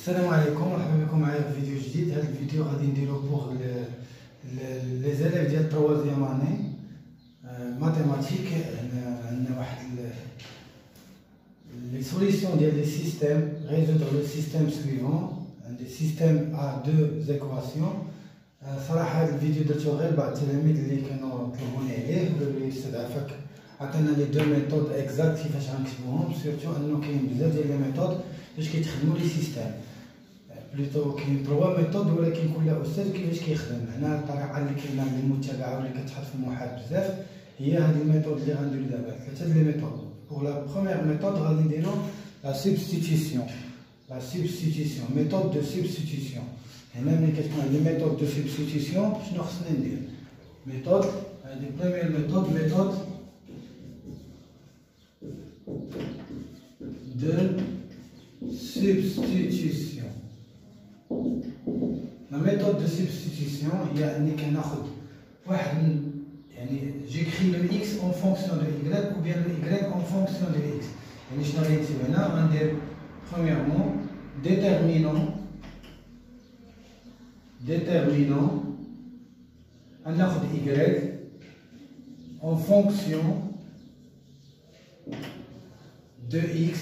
السلام عليكم، مرحبا بكم معايا في فيديو جديد. هذا الفيديو غادي نديرو بوغ لي زيليف ديال تروازيام اني ماتيماتيك. عندنا واحد لي سوليسيون ديال لي سيستيم résoudre le système suivant عندي سيستيم ا دو زيكواسيون. صراحه هذا الفيديو درتو غير بعض التلاميذ اللي كانوا طلبوني عليه وقالوا لي استدعفك عطينا لي دو ميثود اكزاكت كيفاش غنكتبوهم، سورتو انه كاين بزاف ديال لي ميثود باش كيتخدموا لي سيستيم. بلوتو كاين 3 ميثود ولكن كل استاذ كيفاش كيخدم. هنا الطريقه اللي كاينه اللي متبعه واللي كتحط في المحاض بزاف هي هذه الميثود اللي غنديرو دابا. ثلاثه لي ميثود. بور لا بروميير ميثود غادي نديرو لا سبستيتيسيون. لا سبستيتيسيون ميثود دو سبستيتيسيون. هنا ملي كتكون عندي ميثود دو سبستيتيسيون شنو خصني ندير؟ ميثود هذه بروميير ميثود de substitution. La méthode de substitution هي اني كناخذ واحد يعني j'écris le x en fonction de y ou bien le y en fonction de x. يعني شنو غنكتب هنا؟ غندير premièrement déterminant غناخذ y en fonction de x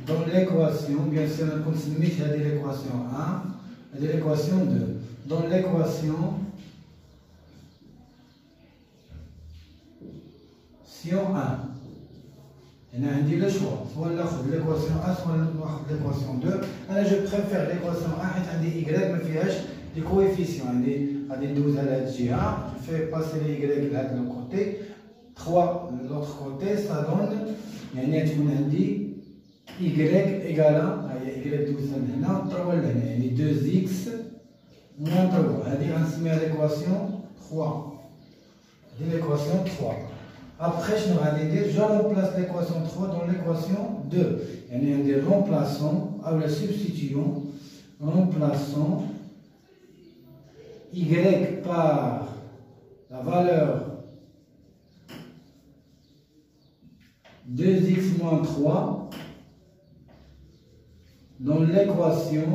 dans l'équation, bien sûr, on continue à l'équation 1 et l'équation 2. Dans l'équation, si on a, on a dit le choix, soit l'équation 1, soit l'équation 2. Alors je préfère l'équation 1 et y, mais fiche des coefficients. On a des 12 à la GA, je fais passer les y de l'autre côté, 3 de l'autre côté, ça donne, y égale à y12 هنا 3 لهنا يعني 2x moins 3. هذه غنسميها l'équation 3. هذه l'équation 3. Après شنو غادي ندير؟ je remplace l'équation 3 dans l'équation 2. يعني ندير remplaçant ou la substitution remplaçant y par la valeur 2x moins 3 dans l'équation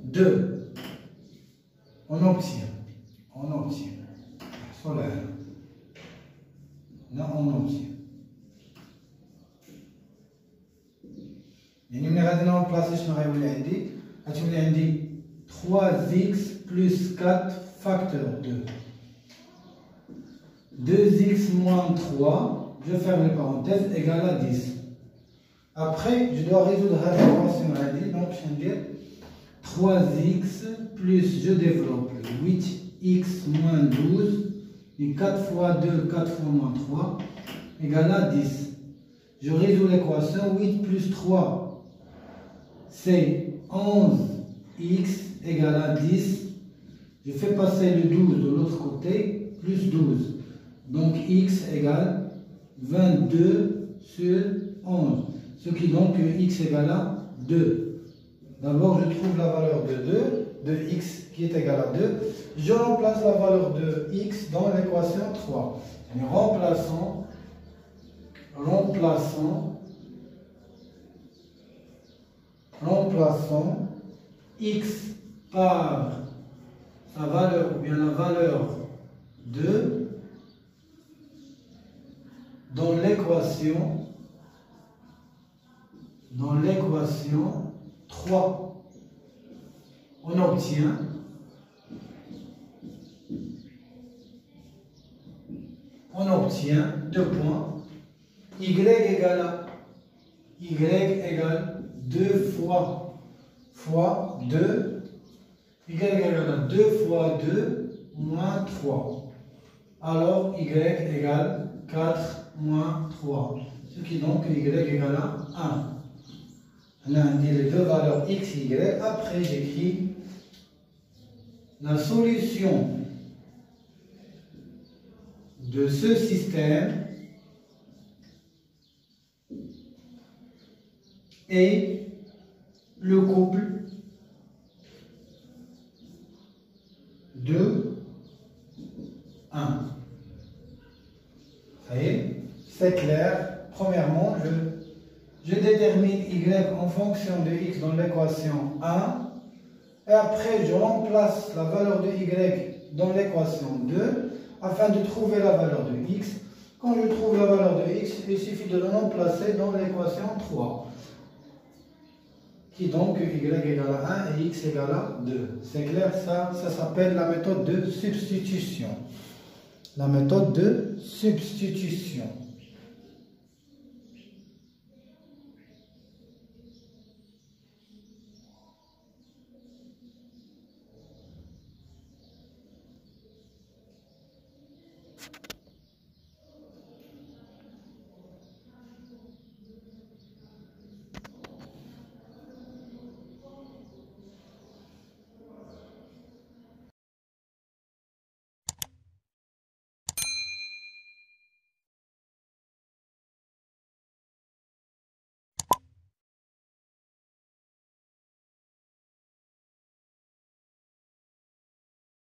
2. On obtient solaire. Là on obtient. يعني ملي غادي نرمبلاسي شنو غيولي عندي؟ غتولي عندي 3x plus 4 facteur 2. 2x moins 3, je ferme les parenthèses, égale à 10. Après, je dois résoudre la l'équation radie, donc je vais dire 3x plus, je développe 8x moins 12, et 4 fois 2, 4 fois moins 3, égale à 10. Je résous l'équation, 8 plus 3, c'est 11x égale à 10. Je fais passer le 12 de l'autre côté, plus 12. Donc x égale 22 sur 11. Ce qui donc x égale à 2. D'abord, je trouve la valeur de 2, de x qui est égal à 2. Je remplace la valeur de x dans l'équation 3. Et remplaçons x par sa valeur ou bien la valeur 2 dans l'équation 3. On obtient deux points. Y égale 2 fois 2. Y égale à 2 fois 2 moins 3. Alors y égale 4 moins 3. Ce qui donc y égale à 1. On a les deux valeurs x et y. Après j'écris la solution de ce système est le couple de 1. Ça y est. c'est clair. Premièrement, je détermine y en fonction de x dans l'équation 1. Et après, je remplace la valeur de y dans l'équation 2 afin de trouver la valeur de x. Quand je trouve la valeur de x, il suffit de le remplacer dans l'équation 3. Qui donc y égale à 1 et x égale à 2. C'est clair, ça s'appelle la méthode de substitution. La méthode de substitution.